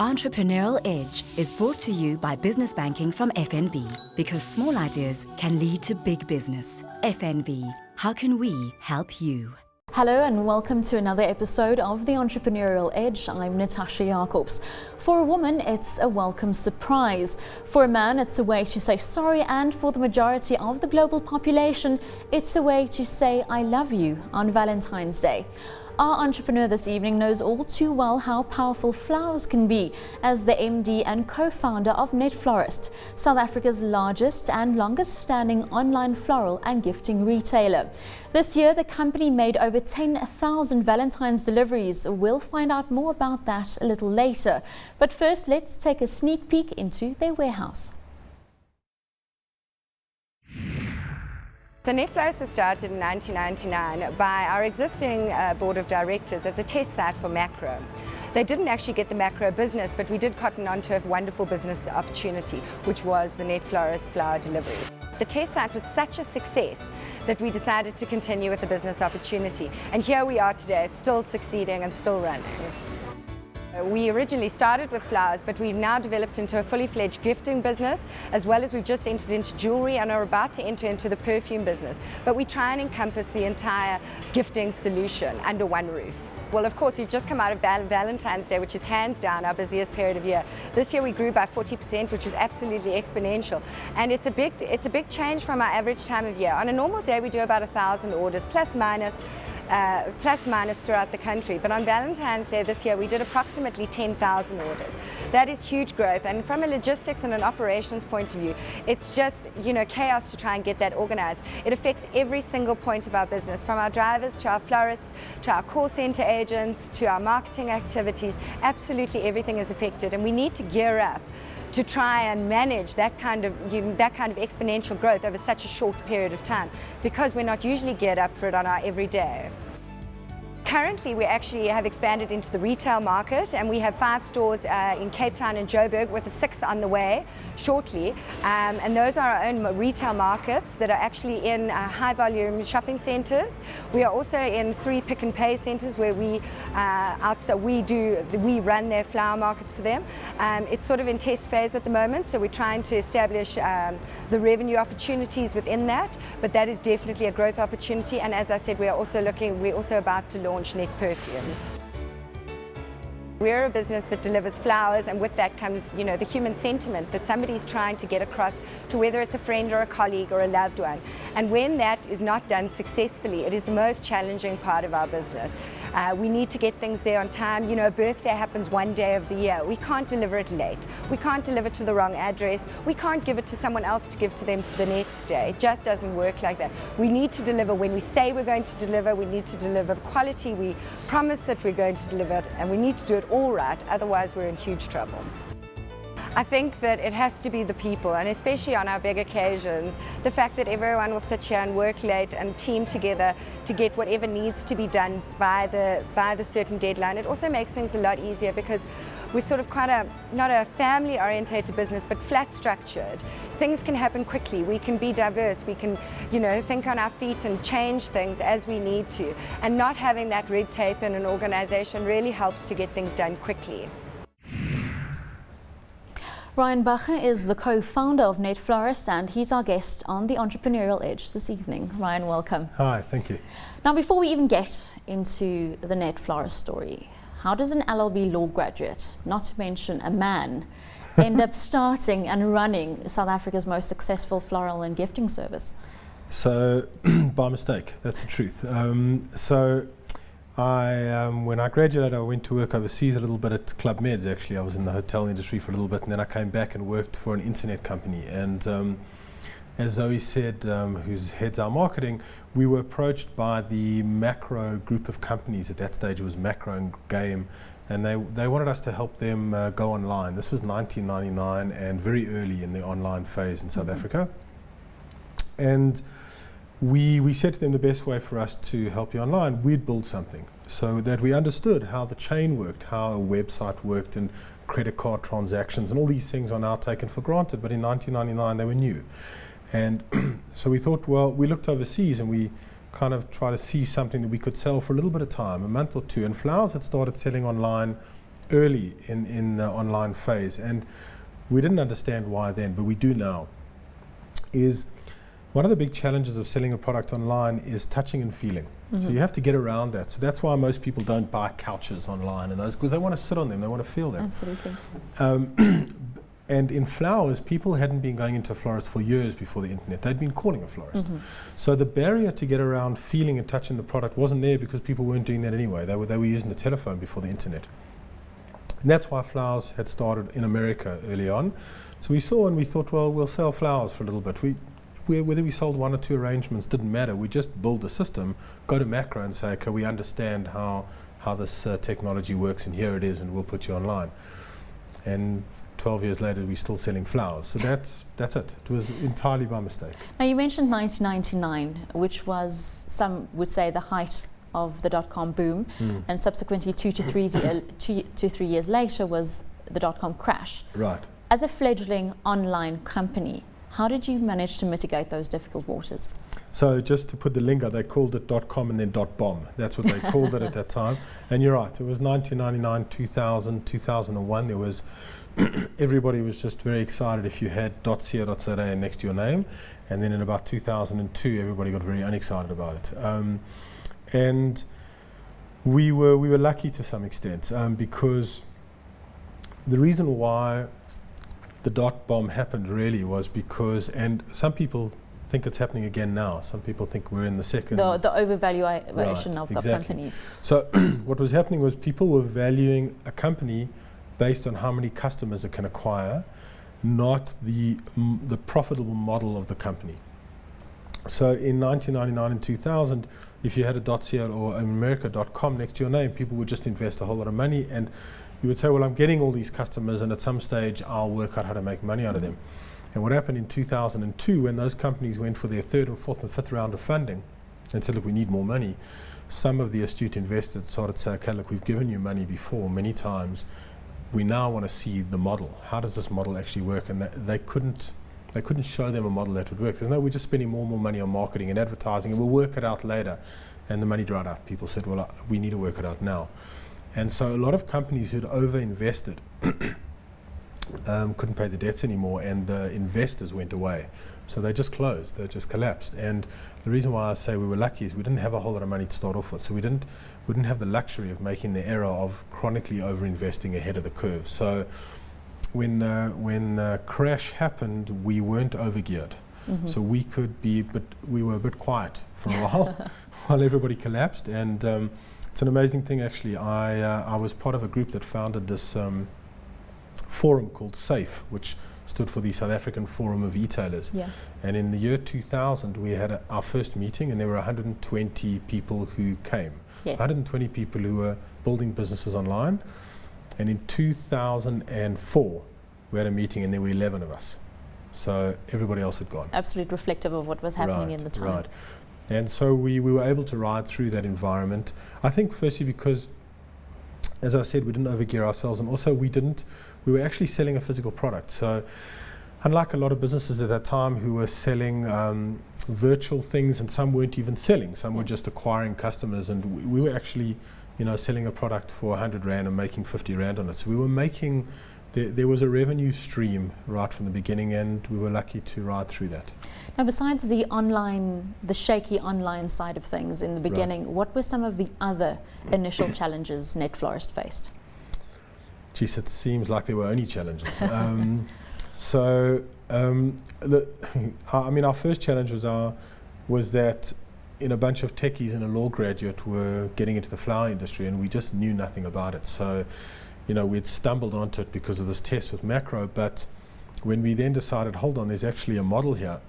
Entrepreneurial Edge is brought to you by Business Banking from FNB, because small ideas can lead to big business. FNB, how can we help you? Hello and welcome to another episode of the Entrepreneurial Edge. I'm Natasha Jacobs. For a woman, it's a welcome surprise. For a man, it's a way to say sorry, and for the majority of the global population, it's a way to say I love you on Valentine's Day. Our entrepreneur this evening knows all too well how powerful flowers can be as the MD and co-founder of Netflorist, South Africa's largest and longest standing online floral and gifting retailer. This year, the company made over 10,000 Valentine's deliveries. We'll find out more about that a little later. But first, let's take a sneak peek into their warehouse. So Netflorist was started in 1999 by our existing board of directors as a test site for macro. They didn't actually get the macro business, but we did cotton onto a wonderful business opportunity, which was the Netflorist flower deliveries. The test site was such a success that we decided to continue with the business opportunity. And here we are today, still succeeding and still running. We originally started with flowers, but we've now developed into a fully fledged gifting business, as well as we've just entered into jewelry and are about to enter into the perfume business. But we try and encompass the entire gifting solution under one roof. Well, of course, we've just come out of Valentine's Day, which is hands down our busiest period of year. This year we grew by 40%, which was absolutely exponential. And it's a big change from our average time of year. On a normal day, we do about 1,000 orders, plus minus throughout the country. But on Valentine's Day this year, we did approximately 10,000 orders. That is huge growth. And from a logistics and an operations point of view, it's just, chaos to try and get that organized. It affects every single point of our business, from our drivers to our florists, to our call center agents, to our marketing activities. Absolutely everything is affected, and we need to gear up to try and manage that kind of exponential growth over such a short period of time, because we're not usually geared up for it on our everyday. Currently, we actually have expanded into the retail market, and we have 5 stores in Cape Town and Joburg, with a 6th on the way shortly. And those are our own retail markets that are actually in high volume shopping centres. We are also in 3 pick and pay centres where we run their flower markets for them. It's sort of in test phase at the moment, so we're trying to establish the revenue opportunities within that, but that is definitely a growth opportunity. And as I said, we're also about to launch Net perfumes. We're a business that delivers flowers, and with that comes, the human sentiment that somebody's trying to get across to, whether it's a friend or a colleague or a loved one. And when that is not done successfully, it is the most challenging part of our business. We need to get things there on time. A birthday happens one day of the year. We can't deliver it late. We can't deliver to the wrong address. We can't give it to someone else to give to them the next day. It just doesn't work like that. We need to deliver when we say we're going to deliver. We need to deliver the quality we promise that we're going to deliver, and we need to do it all right. Otherwise, we're in huge trouble. I think that it has to be the people, and especially on our big occasions, the fact that everyone will sit here and work late and team together to get whatever needs to be done by the certain deadline. It also makes things a lot easier, because we're sort of not a family-orientated business, but flat structured. Things can happen quickly. We can be diverse. We can, think on our feet and change things as we need to. And not having that red tape in an organization really helps to get things done quickly. Ryan Bacher is the co-founder of Netflorist, and he's our guest on the Entrepreneurial Edge this evening. Ryan, welcome. Hi, thank you. Now, before we even get into the Netflorist story, how does an LLB law graduate, not to mention a man, end up starting and running South Africa's most successful floral and gifting service? So, by mistake, that's the truth. When I graduated, I went to work overseas a little bit at Club Meds. Actually, I was in the hotel industry for a little bit, and then I came back and worked for an internet company. And as Zoe said, who's heads our marketing, we were approached by the Macro group of companies. At that stage, it was Macro and Game, and they wanted us to help them go online. This was 1999 and very early in the online phase in South Africa. And we said to them, the best way for us to help you online, we'd build something so that we understood how the chain worked, how a website worked, and credit card transactions, and all these things are now taken for granted, but in 1999 they were new. And so we thought, well, we looked overseas and we kind of tried to see something that we could sell for a little bit of time, a month or two, and flowers had started selling online early in the online phase, and we didn't understand why then, but we do now. Is one of the big challenges of selling a product online is touching and feeling. So you have to get around that. So that's why most people don't buy couches online and those, because they want to sit on them, they want to feel them. Absolutely. And in flowers, people hadn't been going into a florist for years before the internet. They'd been calling a florist. So the barrier to get around feeling and touching the product wasn't there because people weren't doing that anyway. They were using the telephone before the internet. And that's why flowers had started in America early on. So we saw and we thought, well, we'll sell flowers for a little bit. Whether we sold 1 or 2 arrangements didn't matter. We just build a system, go to macro and say, okay, we understand how this technology works, and here it is, and we'll put you online. And 12 years later, we're still selling flowers. So that's it. It was entirely by mistake. Now, you mentioned 1999, which was, some would say, the height of the dot-com boom, and subsequently 2 to 3 years later was the dot-com crash. Right. As a fledgling online company, how did you manage to mitigate those difficult waters? So just to put the lingo, they called it .com and then .bomb. That's what they called it at that time. And you're right, it was 1999, 2000, 2001. There was everybody was just very excited if you had .co.za next to your name. And then in about 2002, everybody got very unexcited about it. And we were lucky to some extent because the reason why the .bomb happened really was because, and some people think it's happening again now. Some people think we're in the second. The overvaluation Right, of exactly. companies. So what was happening was people were valuing a company based on how many customers it can acquire, not the profitable model of the company. So in 1999 and 2000, if you had a .co or America.com next to your name, people would just invest a whole lot of money, and you would say, well, I'm getting all these customers, and at some stage I'll work out how to make money out of them. And what happened in 2002, when those companies went for their 3rd and 4th and 5th round of funding and said, look, we need more money, some of the astute investors started to say, okay, look, we've given you money before many times. We now want to see the model. How does this model actually work? And they couldn't show them a model that would work. There's no, we're just spending more and more money on marketing and advertising, and we'll work it out later. And the money dried up. People said, well, we need to work it out now. And so a lot of companies who'd over-invested couldn't pay the debts anymore, and the investors went away. So they just closed, they just collapsed. And the reason why I say we were lucky is we didn't have a whole lot of money to start off with. So we didn't have the luxury of making the error of chronically over-investing ahead of the curve. So when crash happened, we weren't overgeared. So we were a bit quiet for a while, while everybody collapsed. And it's an amazing thing, actually. I was part of a group that founded this forum called SAFE, which stood for the South African Forum of Retailers. Yeah. And in the year 2000, we had our first meeting, and there were 120 people who came. Yes. 120 people who were building businesses online. And in 2004, we had a meeting, and there were 11 of us. So everybody else had gone. Absolute reflective of what was happening in the time. Right. And so we were able to ride through that environment. I think firstly because, as I said, we didn't overgear ourselves, and also we were actually selling a physical product. So unlike a lot of businesses at that time who were selling virtual things, and some weren't even selling, some were just acquiring customers, and we were actually, selling a product for 100 Rand and making 50 Rand on it. So we were making, there was a revenue stream right from the beginning, and we were lucky to ride through that. Now, besides the shaky online side of things in the beginning, what were some of the other initial challenges Netflorist faced? Geez, it seems like there were only challenges. Our first challenge was that a bunch of techies and a law graduate were getting into the flower industry, and we just knew nothing about it. So, we'd stumbled onto it because of this test with macro, but when we then decided, hold on, there's actually a model here,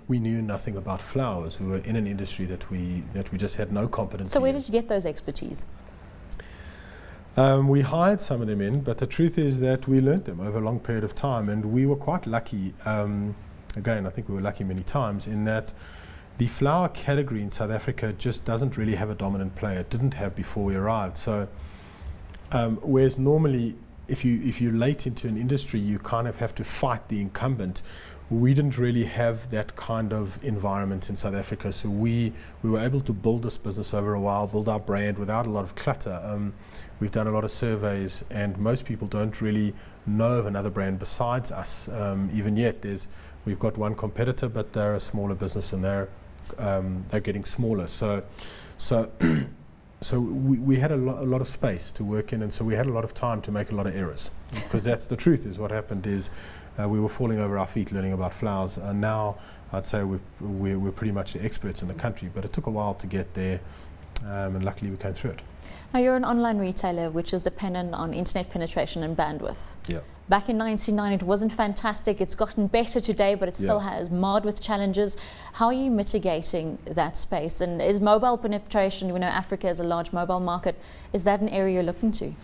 we knew nothing about flowers. We were in an industry that we just had no competence in. So where did you get those expertise? We hired some of them in, but the truth is that we learned them over a long period of time, and we were quite lucky. Again, I think we were lucky many times in that the flower category in South Africa just doesn't really have a dominant player. It didn't have before we arrived. So whereas normally if you're late into an industry, you kind of have to fight the incumbent. We didn't really have that kind of environment in South Africa, so we were able to build this business over a while, build our brand without a lot of clutter. We've done a lot of surveys, and most people don't really know of another brand besides us. Even yet, we've got one competitor, but they're a smaller business, and they're getting smaller. So we had a lot of space to work in, and so we had a lot of time to make a lot of errors. Because that's the truth. Is what happened is we were falling over our feet learning about flowers, and now I'd say we're pretty much the experts in the country. But it took a while to get there, and luckily we came through it. Now you're an online retailer which is dependent on internet penetration and bandwidth. Yeah. Back in 1999 it wasn't fantastic. It's gotten better today, but it still has marred with challenges. How are you mitigating that space? And is mobile penetration, we know Africa is a large mobile market, is that an area you're looking to?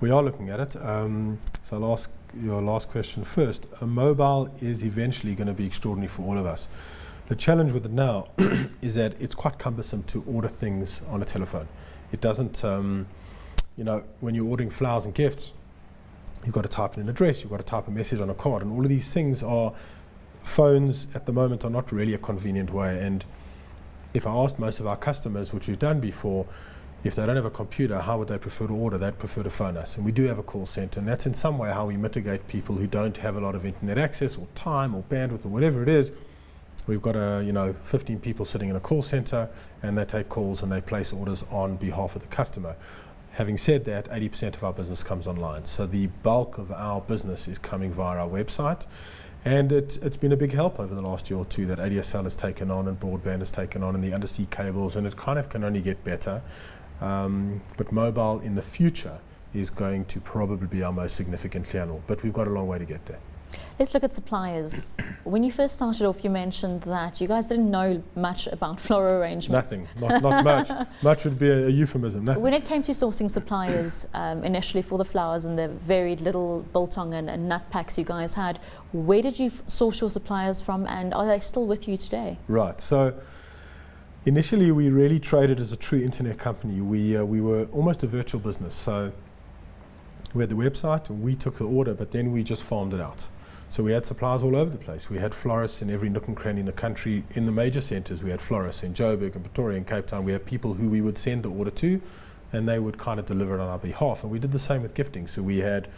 We are looking at it. So I'll ask your last question first. Mobile is eventually going to be extraordinary for all of us. The challenge with it now is that it's quite cumbersome to order things on a telephone. It doesn't, when you're ordering flowers and gifts, you've got to type in an address, you've got to type a message on a card, and all of these things phones at the moment are not really a convenient way. And if I asked most of our customers, which we've done before, if they don't have a computer, how would they prefer to order? They'd prefer to phone us. And we do have a call center, and that's in some way how we mitigate people who don't have a lot of internet access or time or bandwidth or whatever it is. We've got 15 people sitting in a call center, and they take calls and they place orders on behalf of the customer. Having said that, 80% of our business comes online. So the bulk of our business is coming via our website. And it's been a big help over the last year or two that ADSL has taken on and broadband has taken on and the undersea cables, and it kind of can only get better. But mobile in the future is going to probably be our most significant channel, but we've got a long way to get there. Let's look at suppliers. When you first started off, you mentioned that you guys didn't know much about floral arrangements. Nothing, not much. Much would be a euphemism. Nothing. When it came to sourcing suppliers initially for the flowers and the varied little biltong and nut packs you guys had, where did you source your suppliers from, and are they still with you today? Right. So initially, we really traded as a true internet company. We were almost a virtual business. So we had the website and we took the order, but then we just farmed it out. So we had suppliers all over the place. We had florists in every nook and cranny in the country. In the major centres, we had florists in Joburg and Pretoria and Cape Town. We had people who we would send the order to, and they would kind of deliver it on our behalf. And we did the same with gifting. So we had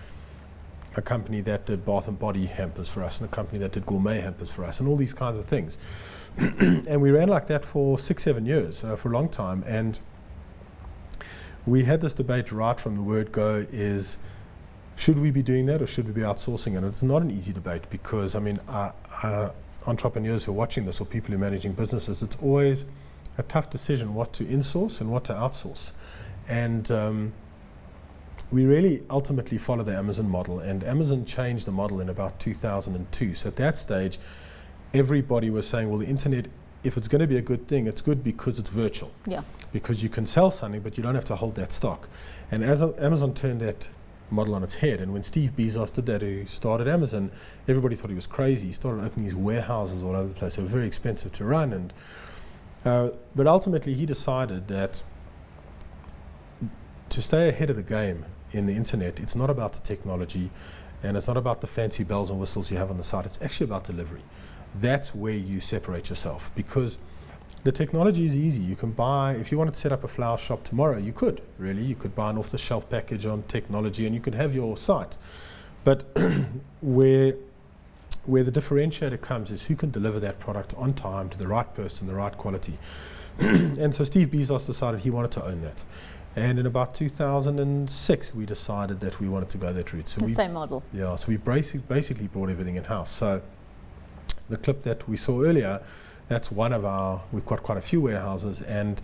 a company that did bath and body hampers for us, and a company that did gourmet hampers for us, and all these kinds of things. And we ran like that for 6-7 years, for a long time. And we had this debate right from the word go is, should we be doing that or should we be outsourcing it? And it's not an easy debate because, entrepreneurs who are watching this or people who are managing businesses, it's always a tough decision what to insource and what to outsource. And we really ultimately follow the Amazon model, and Amazon changed the model in about 2002. So at that stage, everybody was saying, well, the internet, if it's going to be a good thing, it's good because it's virtual. Yeah. Because you can sell something, but you don't have to hold that stock. And as Amazon turned that model on its head, and when Steve Bezos did that, who started Amazon, everybody thought he was crazy. He started opening these warehouses all over the place. They were very expensive to run, and but ultimately he decided that to stay ahead of the game in the internet, it's not about the technology, and it's not about the fancy bells and whistles you have on the site. It's actually about delivery. That's where you separate yourself, because the technology is easy. You can buy, if you wanted to set up a flower shop tomorrow, you could, really. You could buy an off-the-shelf package on technology and you could have your site. But where the differentiator comes is who can deliver that product on time to the right person, the right quality. And so Steve Bezos decided he wanted to own that. And in about 2006, we decided that we wanted to go that route. So the same model. Yeah, so we basically brought everything in-house. So the clip that we saw earlier, that's one of our, we've got quite a few warehouses, and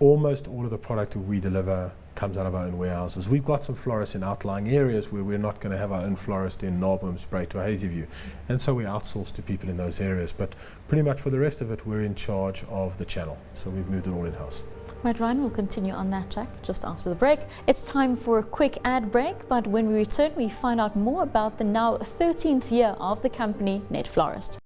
almost all of the product that we deliver comes out of our own warehouses. We've got some florists in outlying areas where we're not going to have our own florist in Narbonne, Spruit or Hazyview, and so we outsource to people in those areas. But pretty much for the rest of it, we're in charge of the channel, so we've moved it all in-house. Right, Ryan, we'll continue on that track just after the break. It's time for a quick ad break, but when we return, we find out more about the now 13th year of the company, Netflorist.